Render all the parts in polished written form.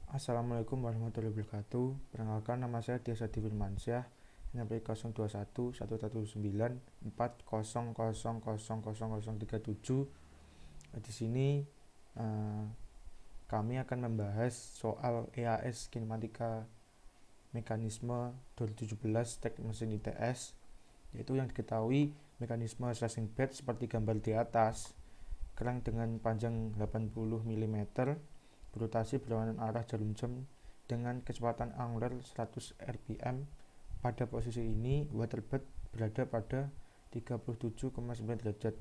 Assalamualaikum warahmatullahi wabarakatuh. Perkenalkan, nama saya Desa Firmansyah, NPWP 021 119 400000037. Di sini eh, kami akan membahas soal EAS Kinematika Mekanisme 2017 Teknik Mesin ITS, yaitu yang diketahui mekanisme slashing bed seperti gambar di atas. Kerang dengan panjang 80 mm berotasi berlawanan arah jarum jam dengan kecepatan angular 100 rpm. Pada posisi ini waterbed berada pada 37,9 derajat,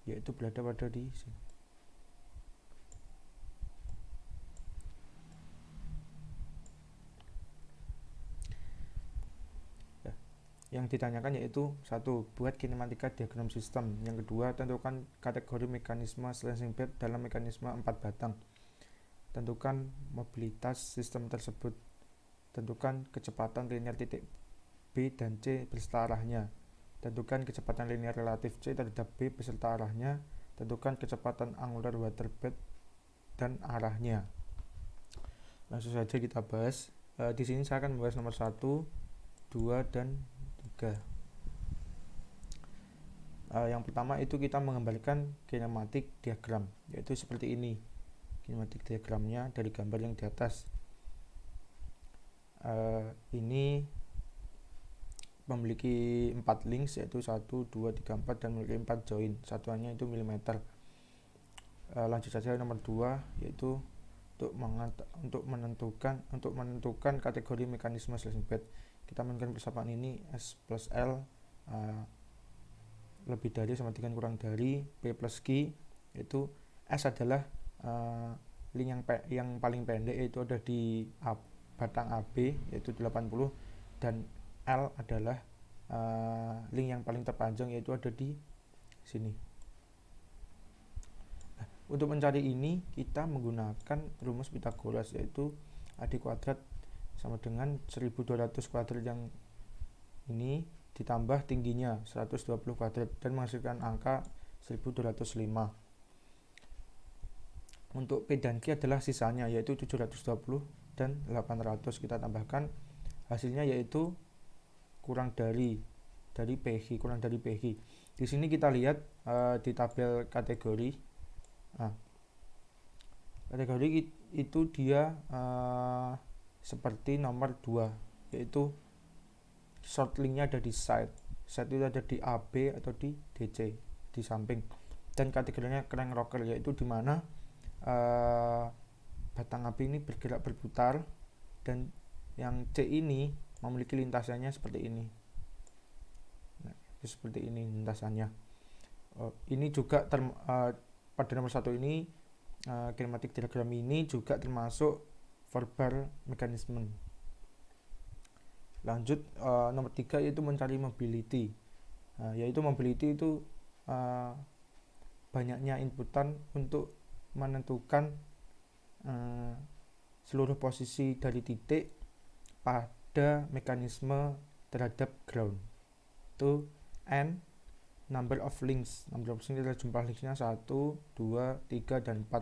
yaitu berada pada di sini. Yang ditanyakan yaitu satu, buat kinematika diagram sistem. Yang kedua, tentukan kategori mekanisme slashing bed dalam mekanisme 4 batang. Tentukan mobilitas sistem tersebut. Tentukan kecepatan linear titik B dan C beserta arahnya. Tentukan kecepatan linear relatif C terhadap B beserta arahnya. Tentukan kecepatan angular waterbed dan arahnya. Langsung saja kita bahas. Di sini saya akan membahas nomor 1, 2, dan 3. Yang pertama itu kita menggambarkan kinematik diagram, yaitu seperti ini. Kinematik diagramnya dari gambar yang di atas. Ini memiliki 4 links, yaitu 1, 2, 3, 4, dan memiliki 4 join. Satuannya itu milimeter. Lanjut saja nomor 2, yaitu untuk menentukan kategori mekanisme slashing bed. Kita mainkan persamaan ini S plus L, lebih dari sama dengan kurang dari, P plus Q, yaitu S adalah link yang paling pendek, yaitu ada di batang AB, yaitu 80, dan L adalah link yang paling terpanjang, yaitu ada di sini. Untuk mencari ini kita menggunakan rumus Pythagoras, yaitu AD kuadrat sama dengan 1200 kuadrat yang ini ditambah tingginya 120 kuadrat dan menghasilkan angka 1205. Untuk P dan Q adalah sisanya, yaitu 720 dan 800. Kita tambahkan hasilnya, yaitu kurang dari PH, kurang dari PH. Di sini kita lihat di tabel kategori. Kategori itu dia seperti nomor 2, yaitu short linknya ada di side itu ada di AB atau di DC di samping, dan kategorinya crank rocker, yaitu dimana batang AB ini bergerak berputar dan yang C ini memiliki lintasannya seperti ini. Nah, seperti ini lintasannya. Ini juga pada nomor 1 ini kinematik diagram ini juga termasuk verbal mekanisme. Lanjut nomor 3 yaitu mencari mobility. Yaitu mobility itu banyaknya inputan untuk menentukan seluruh posisi dari titik pada mekanisme terhadap ground. Itu N number of links. Number of links adalah jumlah linksnya 1, 2, 3, dan 4.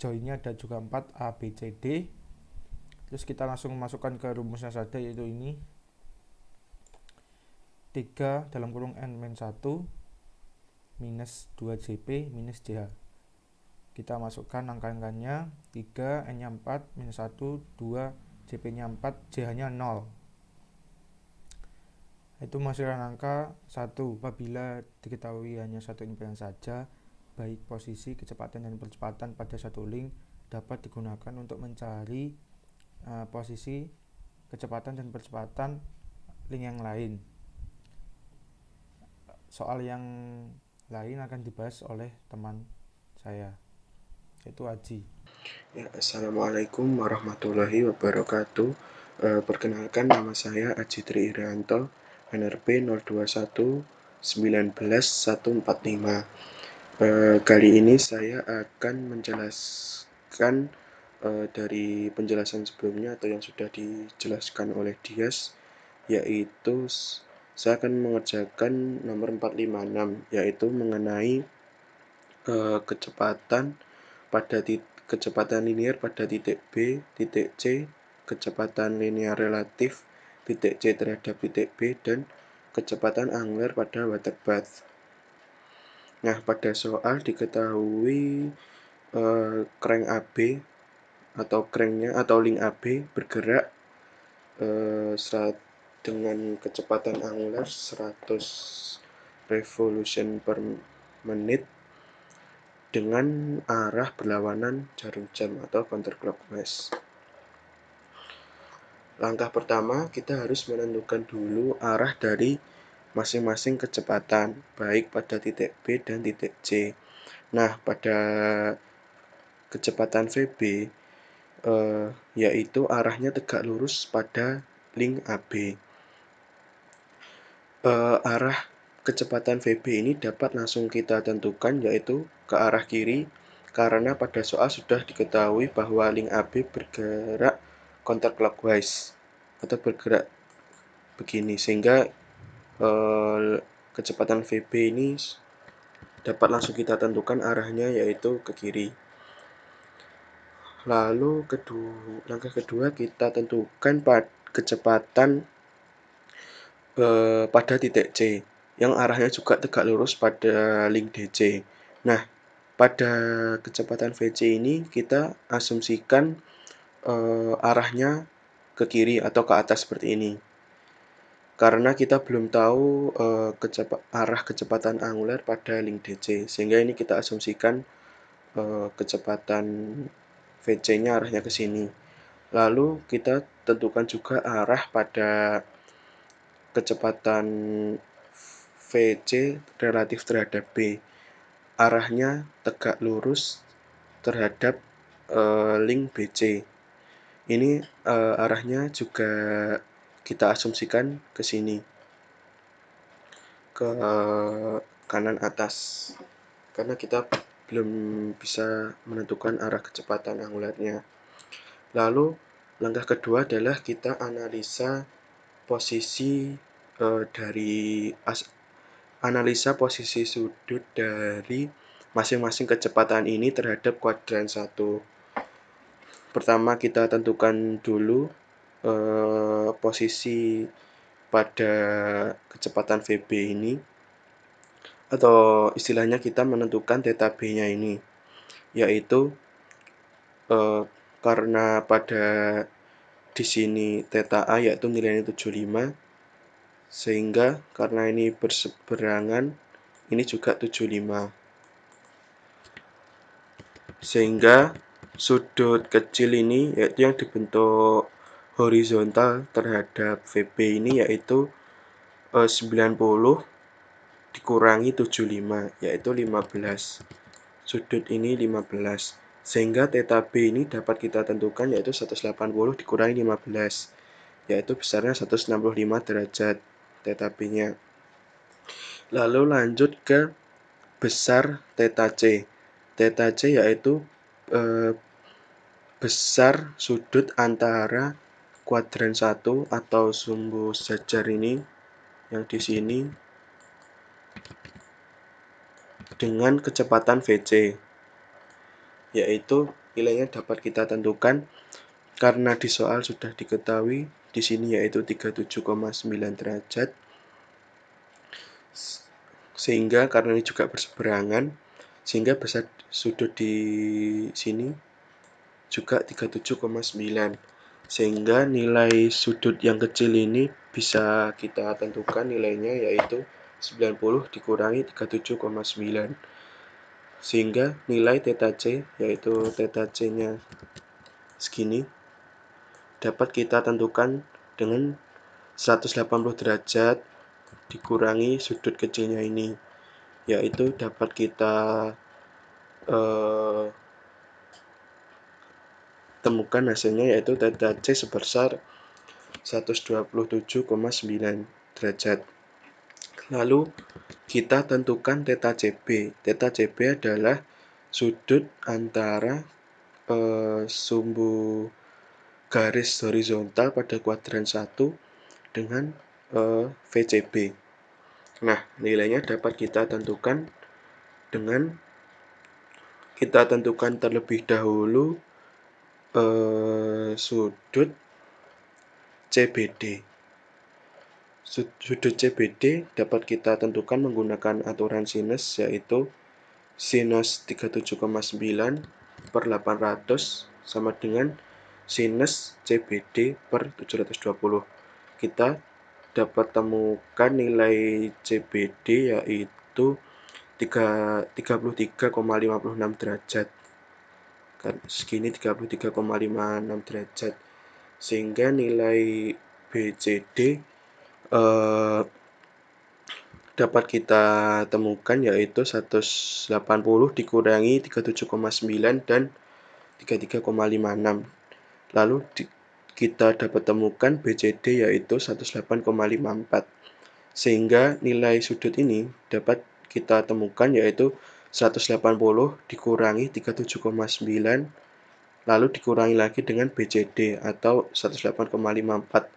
Joinnya ada juga 4, A, B, C, D. Terus kita langsung masukkan ke rumusnya saja, yaitu ini 3 dalam kurung N-1 minus 2 JP minus JH. Kita masukkan angka-angkanya, 3, N nya 4, minus 1, 2, JP nya 4, JH nya 0. Itu menghasilkan angka 1 apabila diketahui hanya satu impedan saja, baik posisi, kecepatan, dan percepatan pada satu link dapat digunakan untuk mencari posisi, kecepatan, dan percepatan link yang lain. Soal yang lain akan dibahas oleh teman saya, yaitu Aji. Ya, Assalamualaikum warahmatullahi wabarakatuh. Perkenalkan, nama saya Aji Tri Irianto, NRP 021 19 145. Kali ini saya akan menjelaskan dari penjelasan sebelumnya atau yang sudah dijelaskan oleh Dias, yaitu saya akan mengerjakan nomor 456, yaitu mengenai kecepatan pada kecepatan linear pada titik B, titik C, kecepatan linear relatif, titik C terhadap titik B, dan kecepatan angular pada water bath. Nah, pada soal diketahui crank AB atau cranknya atau link AB bergerak dengan kecepatan angular 100 revolution per menit dengan arah berlawanan jarum jam atau counterclockwise. Langkah pertama, kita harus menentukan dulu arah dari masing-masing kecepatan, baik pada titik B dan titik C. Nah, pada kecepatan VB, yaitu arahnya tegak lurus pada link AB. Arah kecepatan VB ini dapat langsung kita tentukan, yaitu ke arah kiri, karena pada soal sudah diketahui bahwa link AB bergerak counterclockwise atau bergerak begini, sehingga kecepatan VB ini dapat langsung kita tentukan arahnya yaitu ke kiri. Lalu langkah kedua, kita tentukan kecepatan pada titik C yang arahnya juga tegak lurus pada link DC. Nah, pada kecepatan VC ini kita asumsikan arahnya ke kiri atau ke atas seperti ini. Karena kita belum tahu arah kecepatan angular pada link DC, sehingga ini kita asumsikan kecepatan VC-nya arahnya ke sini. Lalu kita tentukan juga arah pada kecepatan VC relatif terhadap B. Arahnya tegak lurus terhadap link BC. Ini arahnya juga kita asumsikan ke sini, ke kanan atas, karena kita belum bisa menentukan arah kecepatan angularnya. Lalu langkah kedua adalah kita analisa posisi posisi sudut dari masing-masing kecepatan ini terhadap kuadran 1. Pertama, kita tentukan dulu posisi pada kecepatan VB ini, atau istilahnya kita menentukan theta B-nya ini, yaitu karena pada di sini theta A yaitu nilainya 75, sehingga karena ini berseberangan, ini juga 75. Sehingga sudut kecil ini yaitu yang dibentuk horizontal terhadap VB ini yaitu 90 dikurangi 75 yaitu 15. Sudut ini 15. Sehingga theta B ini dapat kita tentukan yaitu 180 dikurangi 15 yaitu besarnya 165 derajat theta B-nya. Lalu lanjut ke besar theta C. Theta C yaitu besar sudut antara kuadran 1 atau sumbu sejajar ini yang di sini dengan kecepatan VC, yaitu nilainya dapat kita tentukan karena di soal sudah diketahui di sini yaitu 37,9 derajat, sehingga karena ini juga berseberangan, sehingga besar sudut di sini juga 37,9, sehingga nilai sudut yang kecil ini bisa kita tentukan nilainya yaitu 90 dikurangi 37,9, sehingga nilai theta C yaitu theta C-nya segini dapat kita tentukan dengan 180 derajat dikurangi sudut kecilnya ini, yaitu dapat kita temukan hasilnya yaitu theta C sebesar 127,9 derajat. Lalu kita tentukan theta CB. Theta CB adalah sudut antara sumbu garis horizontal pada kuadran 1 dengan VCB. Nah, nilainya dapat kita tentukan dengan kita tentukan terlebih dahulu sudut CBD. Sudut CBD dapat kita tentukan menggunakan aturan sinus, yaitu sinus 37,9 per 800 sama dengan sinus CBD per 720. Kita dapat temukan nilai CBD yaitu 33,56 derajat. Segini 33,56 derajat. Sehingga nilai BCD dapat kita temukan yaitu 180 dikurangi 37,9 dan 33,56. Lalu kita dapat temukan BCD yaitu 108,54. Sehingga nilai sudut ini dapat kita temukan yaitu 180 dikurangi 37,9 lalu dikurangi lagi dengan BCD atau 108,54.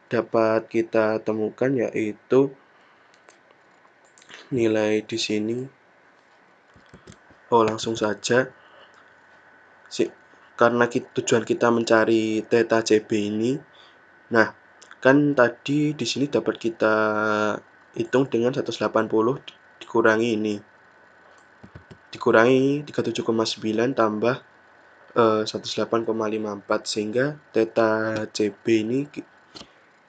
Dapat kita temukan yaitu nilai di sini. Langsung saja. Karena tujuan kita mencari theta CB ini. Nah, kan tadi di sini dapat kita hitung dengan 180 dikurangi ini. Dikurangi 37,9 tambah 108,54 sehingga theta CB ini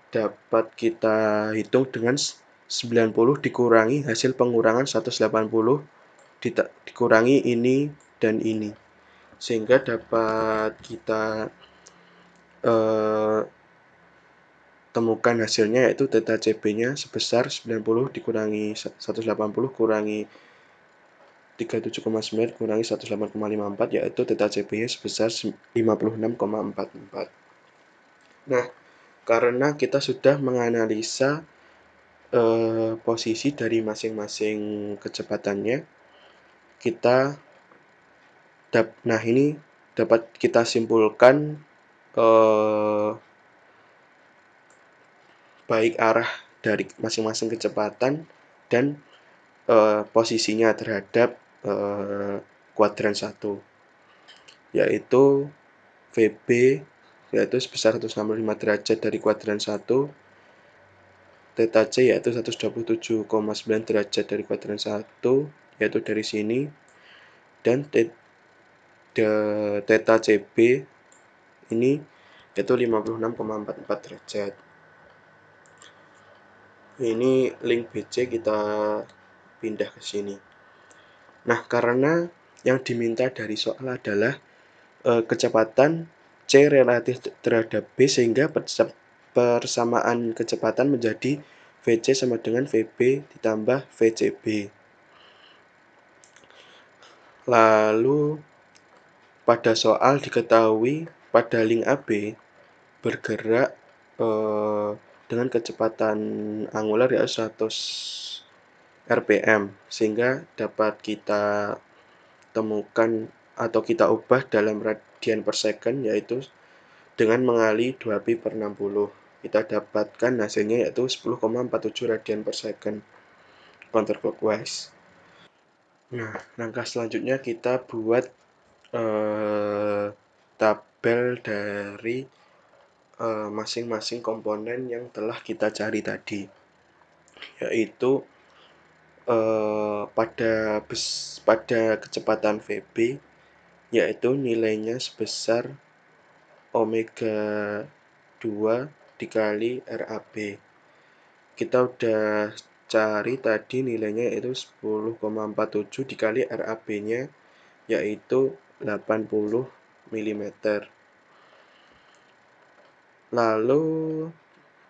dapat kita hitung dengan 90 dikurangi hasil pengurangan 180 dikurangi ini dan ini, sehingga dapat kita temukan hasilnya yaitu theta CB-nya sebesar 90 dikurangi 180 kurangi 37,9 kurangi 108,54 yaitu theta CB-nya sebesar 56,44. Nah, karena kita sudah menganalisa posisi dari masing-masing kecepatannya, nah ini dapat kita simpulkan baik arah dari masing-masing kecepatan dan posisinya terhadap kuadran 1, yaitu VB yaitu sebesar 165 derajat dari kuadran 1, theta C yaitu 127,9 derajat dari kuadran 1 yaitu dari sini, dan theta CB ini yaitu 56,44 derajat. Ini link BC kita pindah ke sini. Nah, karena yang diminta dari soal adalah kecepatan C relatif terhadap B, sehingga persamaan kecepatan menjadi VC sama dengan VB ditambah VCB. Lalu pada soal diketahui pada link AB bergerak dengan kecepatan angular yaitu 100 rpm, sehingga dapat kita temukan atau kita ubah dalam radian per second yaitu dengan mengali 2pi per 60. Kita dapatkan hasilnya yaitu 10,47 radian per second counterclockwise. Nah, langkah selanjutnya kita buat tabel dari masing-masing komponen yang telah kita cari tadi, yaitu pada kecepatan VB yaitu nilainya sebesar omega 2 dikali RAB. Kita udah cari tadi nilainya yaitu 10,47 dikali RAB-nya yaitu 80 mm. Lalu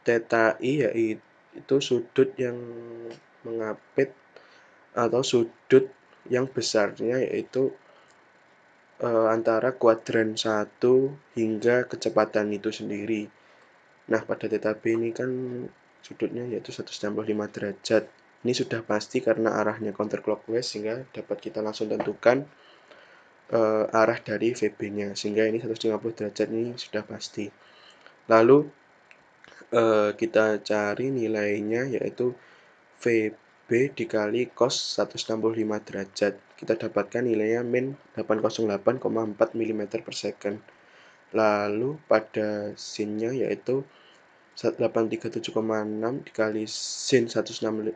theta I yaitu sudut yang mengapit atau sudut yang besarnya yaitu antara kuadran 1 hingga kecepatan itu sendiri. Nah, pada theta B ini kan sudutnya yaitu 165 derajat. Ini sudah pasti karena arahnya counterclockwise, sehingga dapat kita langsung tentukan arah dari VB-nya, sehingga ini 150 derajat ini sudah pasti. Lalu kita cari nilainya yaitu VB B dikali cos 165 derajat. Kita dapatkan nilainya min 808,4 mm per second. Lalu pada sinnya yaitu 837,6 dikali sin 165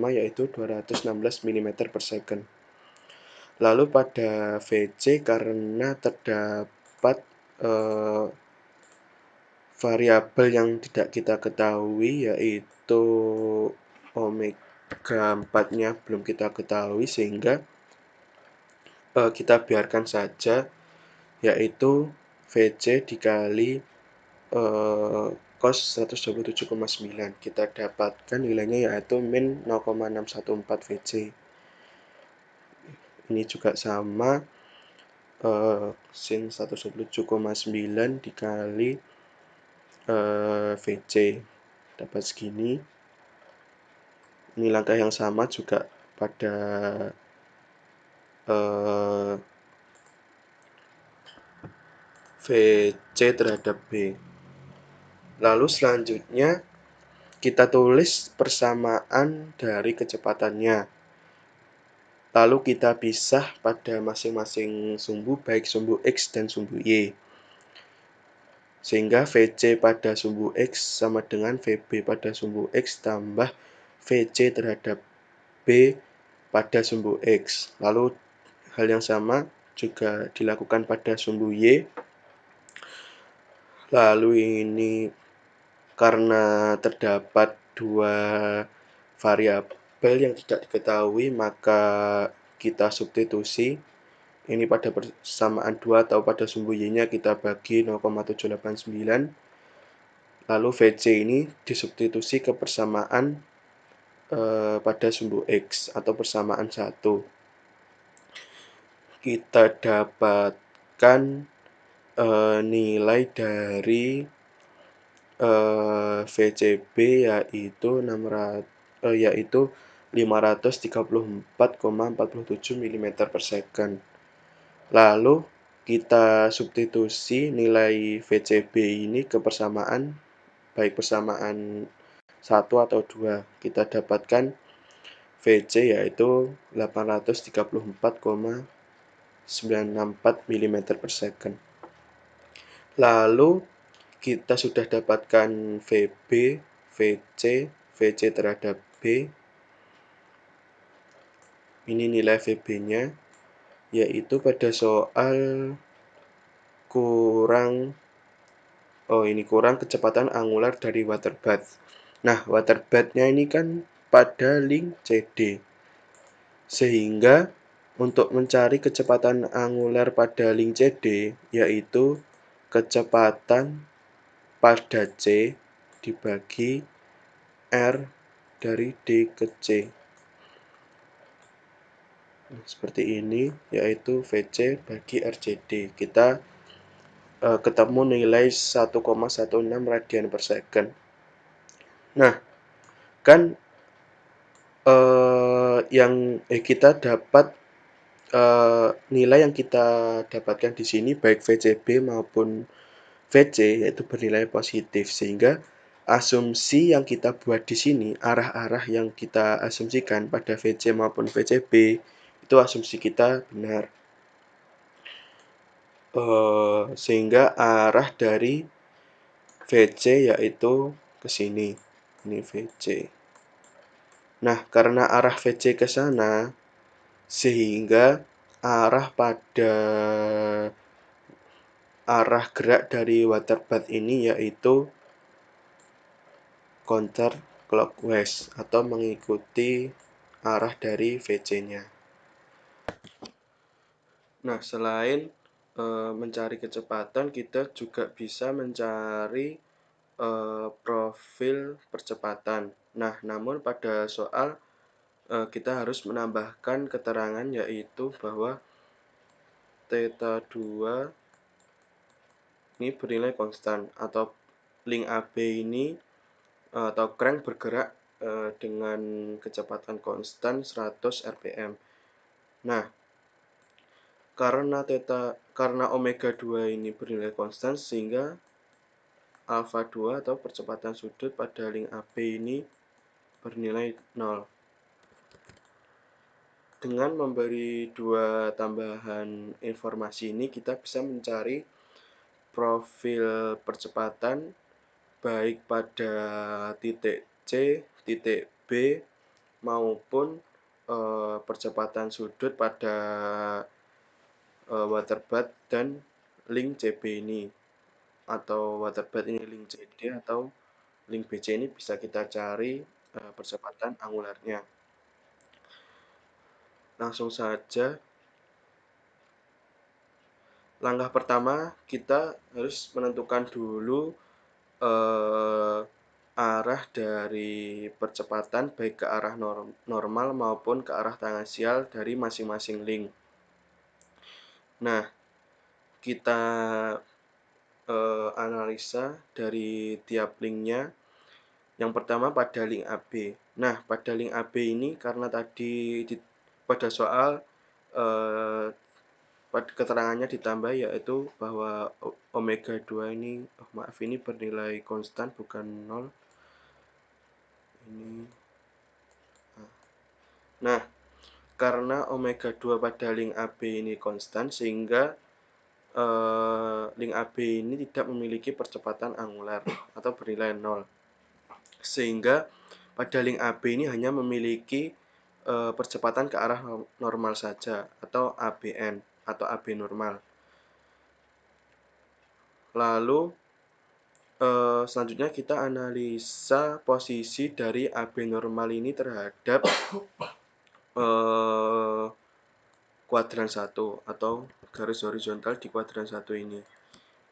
yaitu 216 mm per second. Lalu pada VC karena terdapat variabel yang tidak kita ketahui yaitu omega 4-nya belum kita ketahui sehingga kita biarkan saja yaitu VC dikali cos 127,9. Kita dapatkan nilainya yaitu min 0,614 VC. Ini juga sama sin 127,9 dikali VC dapat segini. Ini langkah yang sama juga pada VC terhadap B. Lalu selanjutnya kita tulis persamaan dari kecepatannya. Lalu kita pisah pada masing-masing sumbu, baik sumbu X dan sumbu Y. Sehingga VC pada sumbu X sama dengan VB pada sumbu X tambah VC terhadap B pada sumbu X. Lalu hal yang sama juga dilakukan pada sumbu Y. Lalu ini karena terdapat dua variabel yang tidak diketahui, maka kita substitusi. Ini pada persamaan 2 atau pada sumbu Y-nya kita bagi 0,789. Lalu VC ini disubstitusi ke persamaan pada sumbu X atau persamaan 1. Kita dapatkan nilai dari VCB yaitu 534,47 mm per second. Lalu kita substitusi nilai VCB ini ke persamaan, baik persamaan 1 atau 2. Kita dapatkan VC yaitu 834,964 mm per second. Lalu kita sudah dapatkan VB, VC, VC terhadap B. Ini nilai VB-nya, yaitu pada soal kurang kecepatan angular dari water bath. Nah, water bath-nya ini kan pada link CD. Sehingga untuk mencari kecepatan angular pada link CD, yaitu kecepatan pada C dibagi R dari D ke C. Seperti ini, yaitu VC bagi RCD. Kita ketemu nilai 1,16 radian per second. Nah, kan kita dapat nilai yang kita dapatkan di sini baik VCB maupun VC yaitu bernilai positif, sehingga asumsi yang kita buat di sini, arah-arah yang kita asumsikan pada VC maupun VCB itu asumsi kita benar. Sehingga arah dari VC yaitu ke sini. Ini VC. Nah, karena arah VC ke sana, sehingga arah gerak dari water bath ini yaitu counter clockwise atau mengikuti arah dari VC-nya. Nah, selain mencari kecepatan, kita juga bisa mencari profil percepatan. Nah, namun pada soal kita harus menambahkan keterangan yaitu bahwa theta 2 ini bernilai konstan atau link AB ini atau crank bergerak dengan kecepatan konstan 100 rpm. Nah, karena omega 2 ini bernilai konstan sehingga alpha 2 atau percepatan sudut pada link AB ini bernilai 0. Dengan memberi dua tambahan informasi ini, kita bisa mencari profil percepatan baik pada titik C, titik B, maupun percepatan sudut pada waterbath dan link CB ini, atau waterbath ini link CD atau link BC ini bisa kita cari percepatan angularnya. Langsung saja, langkah pertama kita harus menentukan dulu arah dari percepatan baik ke arah normal maupun ke arah tangensial dari masing-masing link. Nah, kita analisa dari tiap linknya. Yang pertama pada link AB. Nah, pada link AB ini karena tadi pada soal keterangannya ditambah, yaitu bahwa omega 2 ini, bernilai konstan bukan 0. Nah, karena omega 2 pada link AB ini konstan, sehingga link AB ini tidak memiliki percepatan angular atau bernilai 0. Sehingga pada link AB ini hanya memiliki percepatan ke arah normal saja atau ABN atau AB normal. Lalu selanjutnya kita analisa posisi dari AB normal ini terhadap kuadran 1 atau garis horizontal di kuadran 1 ini,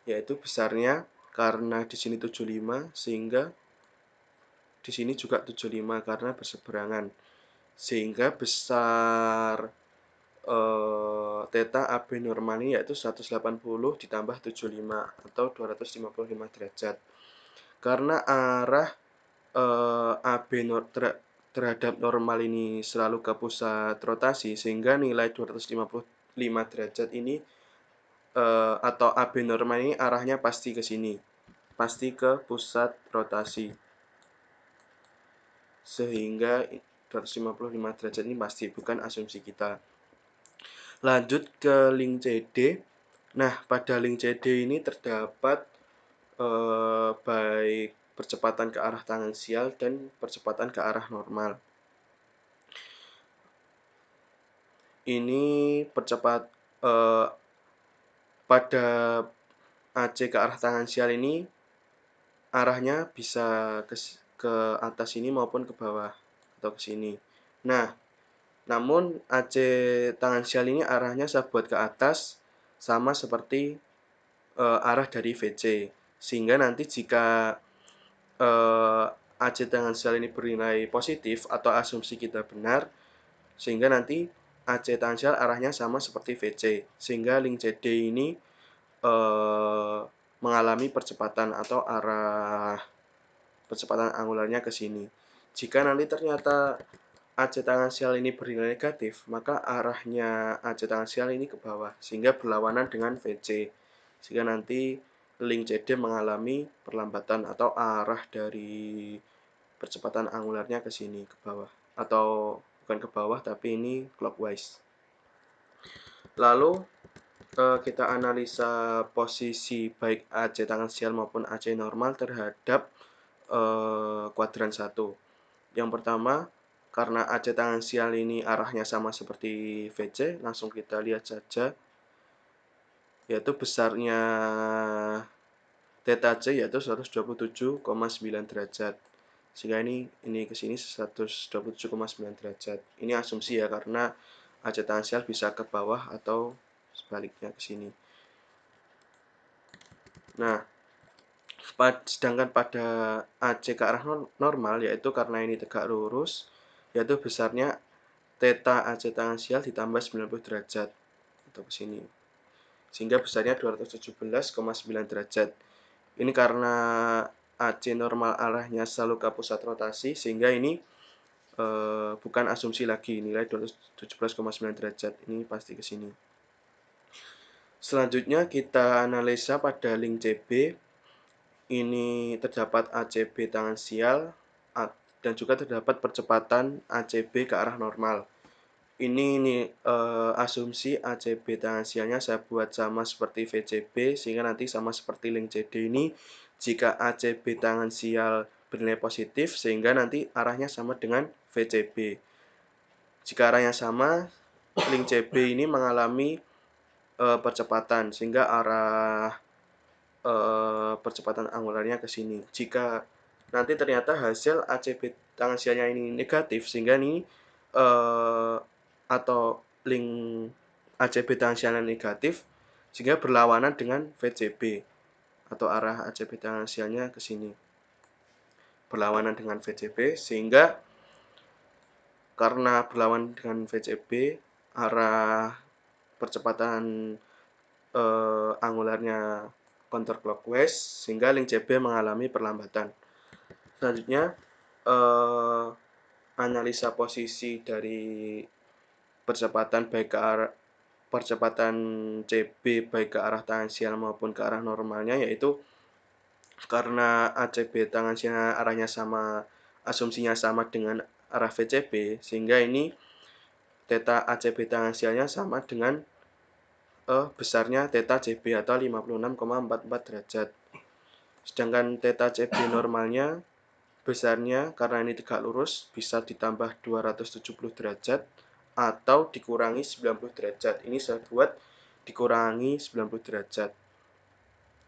yaitu besarnya karena di sini 75 sehingga di sini juga 75 karena berseberangan, sehingga besar theta AB normal ini yaitu 180 ditambah 75 atau 255 derajat. Karena arah AB terhadap normal ini selalu ke pusat rotasi, sehingga nilai 255 derajat ini atau AB normal ini arahnya pasti ke sini, pasti ke pusat rotasi, sehingga 255 derajat ini pasti, bukan asumsi kita. Lanjut ke link CD. Nah, pada link CD ini terdapat baik percepatan ke arah tangensial dan percepatan ke arah normal. Ini pada AC ke arah tangensial ini arahnya bisa ke atas sini maupun ke bawah atau ke sini. Nah, namun AC tangensial ini arahnya saya buat ke atas sama seperti arah dari VC, sehingga nanti jika AC tangensial ini bernilai positif atau asumsi kita benar, sehingga nanti AC tangensial arahnya sama seperti VC, sehingga link CD ini mengalami percepatan atau arah percepatan angularnya ke sini. Jika nanti ternyata AC tangensial ini bernilai negatif, maka arahnya AC tangensial ini ke bawah, sehingga berlawanan dengan VC, sehingga nanti link CD mengalami perlambatan atau arah dari percepatan angularnya ke sini, ke bawah, atau bukan ke bawah tapi ini clockwise. Lalu kita analisa posisi baik AC tangensial maupun AC normal terhadap kuadran 1. Yang pertama, karena AC tangensial ini arahnya sama seperti VC, langsung kita lihat saja, yaitu besarnya theta C yaitu 127,9 derajat. Sehingga ini ke sini 127,9 derajat. Ini asumsi ya, karena AC tangensial bisa ke bawah atau sebaliknya ke sini. Nah, sedangkan pada AC ke arah normal, yaitu karena ini tegak lurus, yaitu besarnya theta AC tangensial ditambah 90 derajat atau ke sini, sehingga besarnya 217,9 derajat. Ini karena AC normal arahnya selalu ke pusat rotasi, sehingga ini bukan asumsi lagi, nilai 217,9 derajat ini pasti ke sini. Selanjutnya kita analisa pada link CB. Ini terdapat ACB tangensial dan juga terdapat percepatan ACB ke arah normal. Ini asumsi ACB tangensialnya saya buat sama seperti VCB, sehingga nanti sama seperti link CD ini, jika ACB tangensial bernilai positif, sehingga nanti arahnya sama dengan VCB. Jika arahnya sama, link CB ini mengalami percepatan, sehingga arah percepatan angularnya ke sini. Jika nanti ternyata hasil ACB tangensialnya ini negatif, sehingga ini atau link ACB tangensialnya negatif, sehingga berlawanan dengan VCB atau arah ACB tangensialnya ke sini. Berlawanan dengan VCB, sehingga karena berlawanan dengan VCB, arah percepatan angularnya counterclockwise, sehingga link CB mengalami perlambatan. Selanjutnya, analisa posisi dari percepatan CB baik ke arah tangensial maupun ke arah normalnya, yaitu karena ACB tangensial arahnya sama, asumsinya sama dengan arah VCB, sehingga ini theta ACB tangensialnya sama dengan besarnya theta CB atau 56,44 derajat. Sedangkan theta CB normalnya besarnya, karena ini tegak lurus, bisa ditambah 270 derajat atau dikurangi 90 derajat. Ini saya buat dikurangi 90 derajat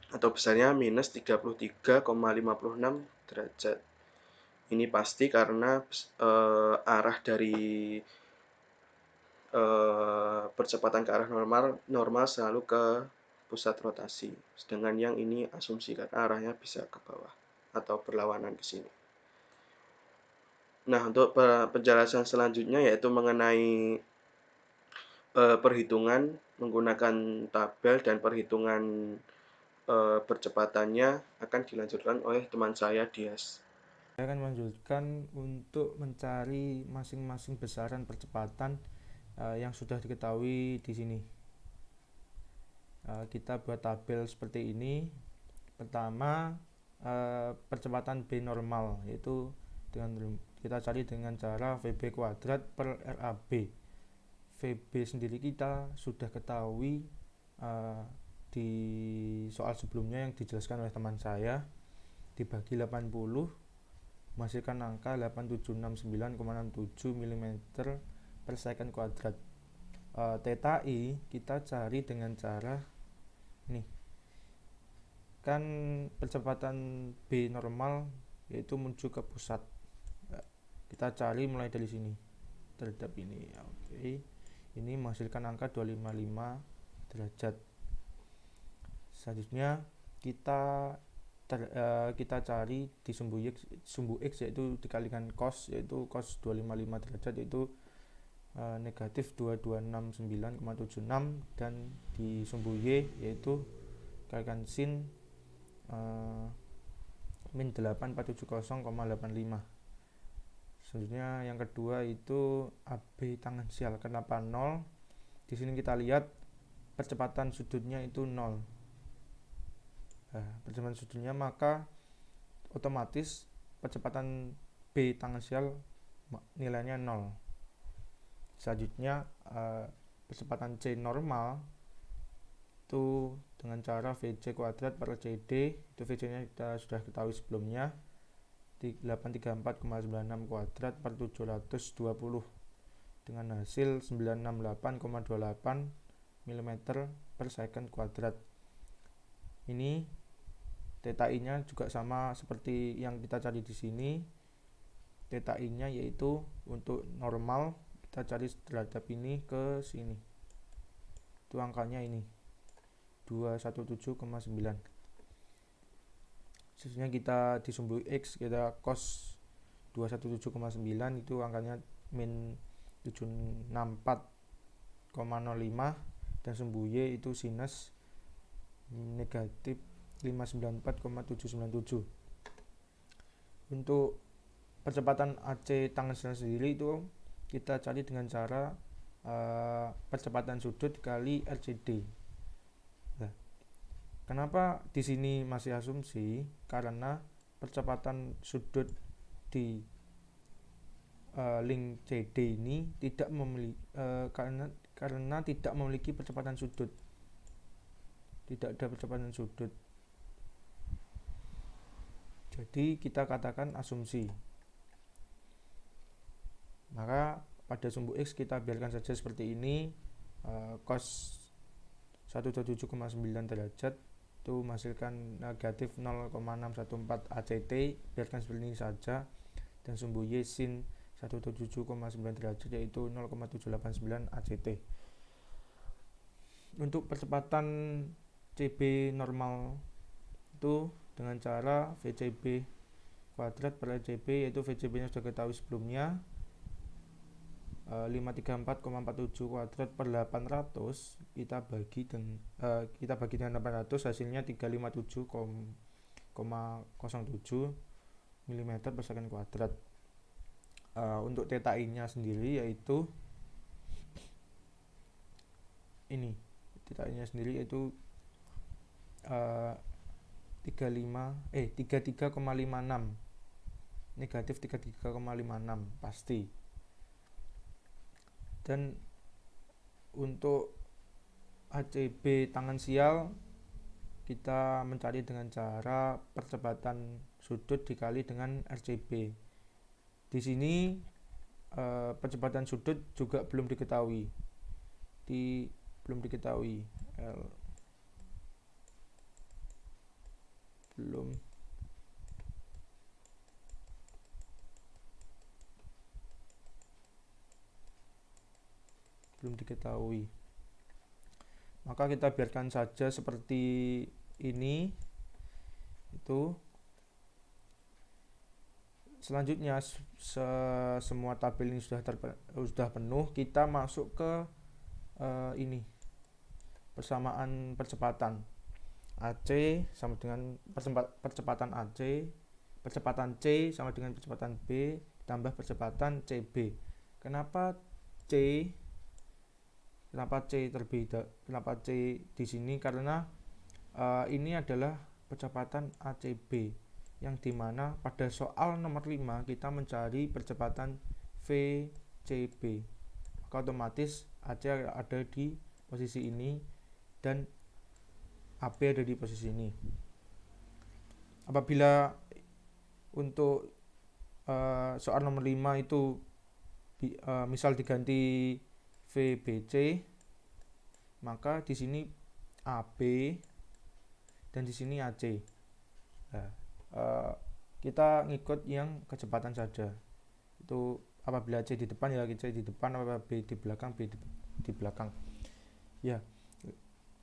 atau besarnya minus 33,56 derajat. Ini pasti karena arah dari percepatan ke arah normal selalu ke pusat rotasi. Sedangkan yang ini asumsi karena arahnya bisa ke bawah atau berlawanan ke sini. Nah, untuk penjelasan selanjutnya yaitu mengenai perhitungan menggunakan tabel dan perhitungan percepatannya akan dilanjutkan oleh teman saya, Dias. Saya akan melanjutkan untuk mencari masing-masing besaran percepatan yang sudah diketahui di sini. Kita buat tabel seperti ini. Pertama, percepatan B normal, yaitu kita cari dengan cara VB kuadrat per RAB. VB sendiri kita sudah ketahui di soal sebelumnya yang dijelaskan oleh teman saya, dibagi 80 menghasilkan angka 8769,67 mm per second kuadrat. Theta I kita cari dengan cara nih, kan percepatan B normal yaitu menuju ke pusat. Kita cari mulai dari sini terhadap ini. Oke. Ini menghasilkan angka 255 derajat. Selanjutnya kita cari di sumbu X yaitu dikalikan cos, yaitu cos 255 derajat yaitu negatif 2269,76, dan di sumbu Y yaitu kalikan sin min 8470,85. Selanjutnya yang kedua itu AB tangensial. Kenapa 0? Di sini kita lihat percepatan sudutnya itu 0. Percepatan sudutnya, maka otomatis percepatan B tangensial nilainya 0. Selanjutnya percepatan C normal itu dengan cara VC kuadrat per CD, itu VC nya kita sudah ketahui sebelumnya, 834,96 kuadrat per 720 dengan hasil 968,28 mm per second kuadrat. Ini theta I nya juga sama seperti yang kita cari di sini. Theta I nya yaitu untuk normal kita cari terhadap ini ke sini, itu angkanya ini 217,9. Selanjutnya kita di sumbu X kita cos 217,9, itu angkanya min 764,05, dan sumbu Y itu sinus negatif 594,797. Untuk percepatan AC tangensial sendiri itu kita cari dengan cara percepatan sudut kali RCD. Nah, kenapa di sini masih asumsi? Karena percepatan sudut di link CD ini tidak memiliki karena tidak memiliki percepatan sudut. Tidak ada percepatan sudut. Jadi kita katakan asumsi. Maka pada sumbu X kita biarkan saja seperti ini. Cos 127,9 derajat itu menghasilkan negatif 0,614 ACT, biarkan seperti ini saja. Dan sumbu Y sin 177,9 derajat yaitu 0,789 ACT. Untuk percepatan CB normal itu dengan cara VCB kuadrat per CB, yaitu VCB nya sudah ketahui sebelumnya, 534,47 kuadrat per 800 kita bagi dengan 800, hasilnya 357,07 mm per second kuadrat. Untuk theta I nya sendiri yaitu ini, theta I nya sendiri yaitu 33,56, negatif 33,56 pasti. Dan untuk ACB tangensial kita mencari dengan cara percepatan sudut dikali dengan RCB. Di sini percepatan sudut juga belum diketahui. Belum diketahui belum diketahui. Maka kita biarkan saja seperti ini. Itu selanjutnya semua tabel ini sudah penuh, kita masuk ke ini persamaan percepatan. AC sama dengan percepatan AC, percepatan C sama dengan percepatan B tambah percepatan CB. Kenapa C terlebih kenapa C di sini? Karena ini adalah percepatan ACB, yang dimana pada soal nomor 5 kita mencari percepatan VCB, maka otomatis AC ada di posisi ini dan AB ada di posisi ini. Apabila untuk soal nomor 5 itu misal diganti VBC, maka di sini AB dan di sini AC. Nah, kita ngikut yang kecepatan saja. Itu apabila C di depan ya C di depan, apabila B di belakang B di belakang. Ya.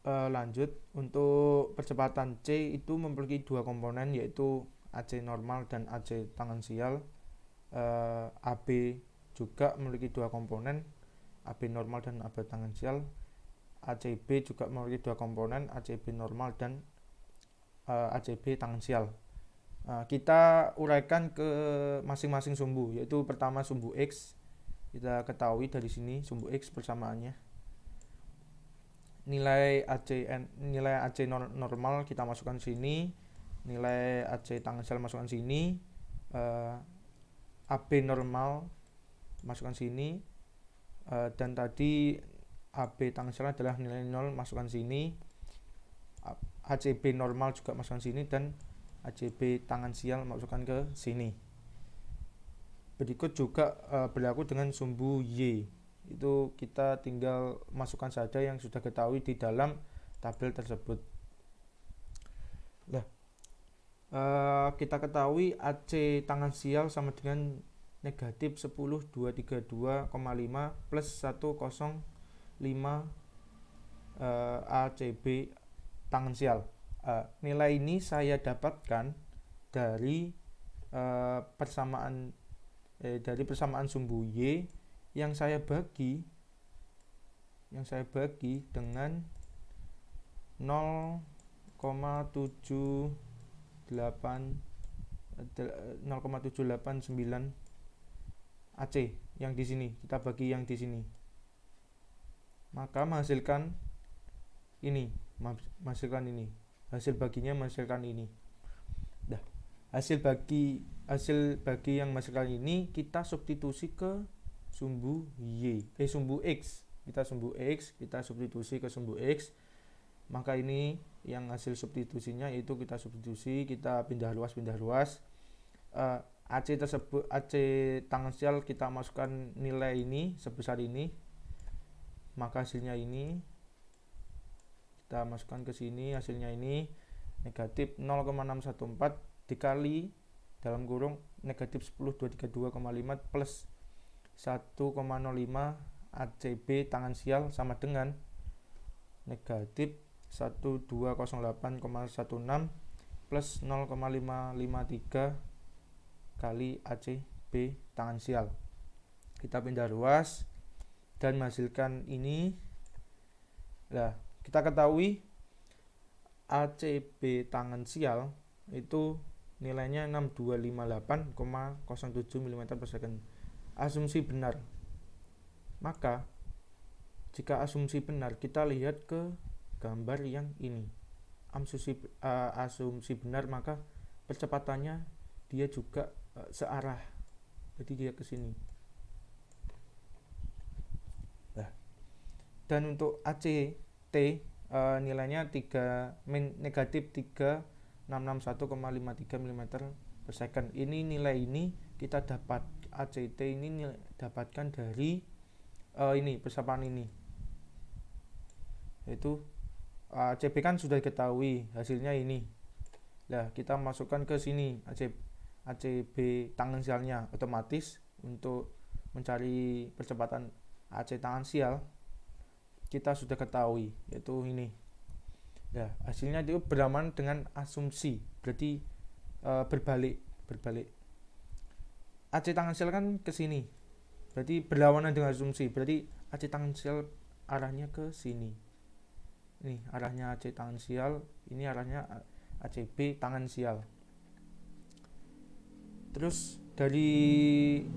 Lanjut, untuk percepatan C itu memiliki dua komponen, yaitu AC normal dan AC tangensial. AB juga memiliki dua komponen, AB normal dan AB tangensial. ACB juga memiliki dua komponen, ACB normal dan ACB tangensial. Kita uraikan ke masing-masing sumbu, yaitu pertama sumbu X. Kita ketahui dari sini sumbu X persamaannya. Nilai AC normal kita masukkan sini, nilai AC tangensial masukkan sini, AB normal masukkan sini, dan tadi AB tangensial adalah nilai 0 masukkan sini, ACB normal juga masukkan sini, dan ACB tangensial masukkan ke sini. Berikut juga berlaku dengan sumbu Y. Itu kita tinggal masukkan saja yang sudah ketahui di dalam tabel tersebut. Nah, kita ketahui AC tangensial sama dengan negatif 10.232,5 plus 105 ACB tangensial. Nilai ini saya dapatkan dari persamaan sumbu Y yang saya bagi dengan 0,789 AC yang di sini, kita bagi yang di sini, maka menghasilkan ini, hasil baginya menghasilkan ini. Hasil bagi hasil bagi yang menghasilkan ini kita substitusi ke sumbu sumbu X. Kita substitusi ke sumbu X. Maka ini yang hasil substitusinya itu kita substitusi, kita pindah ruas. AC tersebut, AC tangensial kita masukkan nilai ini sebesar ini, maka hasilnya ini kita masukkan ke sini, hasilnya ini negatif 0,614 dikali dalam kurung negatif 10,232,5 plus 1,05 ACB tangensial sama dengan negatif 1208,16 plus 0,553 kali ACB tangensial. Kita pindah ruas dan menghasilkan ini. Nah, kita ketahui ACB tangensial itu nilainya 6258,07 mm per second. Asumsi benar. Maka jika asumsi benar, kita lihat ke gambar yang ini. Asumsi benar, maka percepatannya dia juga searah, jadi dia ke sini. Nah, dan untuk ACT nilainya negatif 3661,53 mm per second. Ini nilai ini kita dapat ACT ini dapatkan dari ini persamaan ini, yaitu ACB kan sudah diketahui hasilnya ini. Nah, kita masukkan ke sini ACB tangensialnya, otomatis untuk mencari percepatan AC tangensial kita sudah ketahui, yaitu ini. Ya, hasilnya itu berlawanan dengan asumsi, berarti berbalik. AC tangensial kan ke sini, berarti berlawanan dengan asumsi, berarti AC tangensial arahnya ke sini. Ini arahnya AC tangensial, ini arahnya ACB tangensial. Terus dari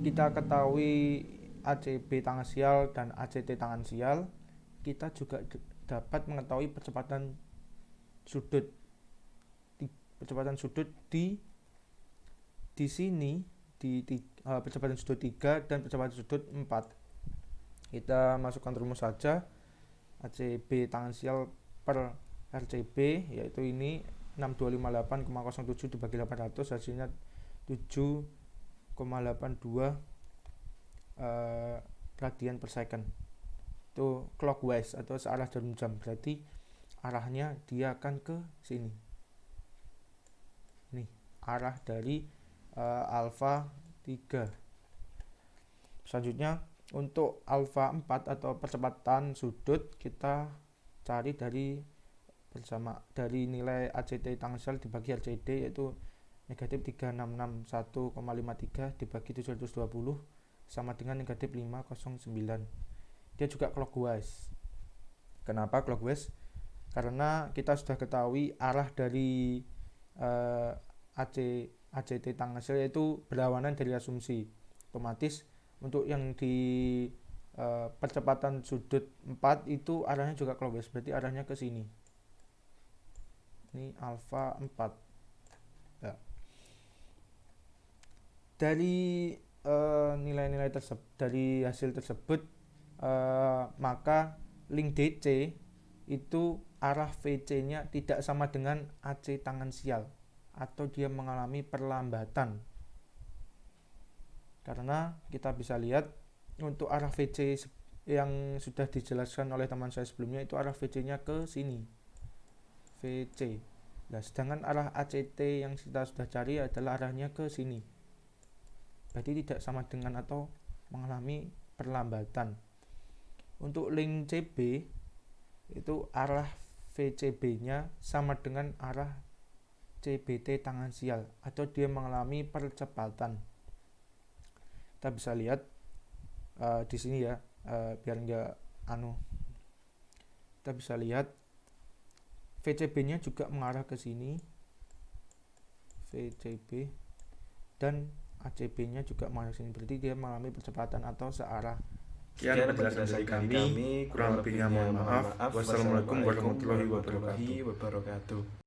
kita ketahui ACB tangensial dan ACT tangensial, kita juga dapat mengetahui percepatan sudut di sini di percepatan sudut 3 dan percepatan sudut 4. Kita masukkan rumus saja. ACB tangensial per RCB yaitu ini 6258,07 dibagi 800, hasilnya 7,82 radian per second. Itu clockwise atau searah jarum jam, berarti arahnya dia akan ke sini. Nih, arah dari alfa 3. Selanjutnya untuk alfa 4 atau percepatan sudut kita cari dari nilai ACT tangensial dibagi RCD, yaitu negatif 3661,53 dibagi 720 sama dengan negatif 509. Dia juga clockwise. Kenapa clockwise? Karena kita sudah ketahui arah dari ACT tangensial yaitu berlawanan dari asumsi. Otomatis untuk yang di percepatan sudut 4 itu arahnya juga clockwise, berarti arahnya ke sini. Ini alfa 4. Ya. Dari nilai-nilai tersebut, dari hasil tersebut, maka link DC itu arah VC-nya tidak sama dengan AC tangensial atau dia mengalami perlambatan. Karena kita bisa lihat untuk arah VC yang sudah dijelaskan oleh teman saya sebelumnya itu arah VC-nya ke sini. VC. Nah, sedangkan arah ACT yang kita sudah cari adalah arahnya ke sini. Berarti tidak sama dengan atau mengalami perlambatan. Untuk link CB itu arah VCB-nya sama dengan arah CBT tangensial atau dia mengalami percepatan. Kita bisa lihat di sini ya, biar enggak kita bisa lihat VCB-nya juga mengarah ke sini, VCB, dan ACB-nya juga mengarah ke sini, berarti dia mengalami percepatan atau searah. Sekian penjelasan dari kami, kurang lebihnya mohon maaf. Wassalamualaikum warahmatullahi wabarakatuh.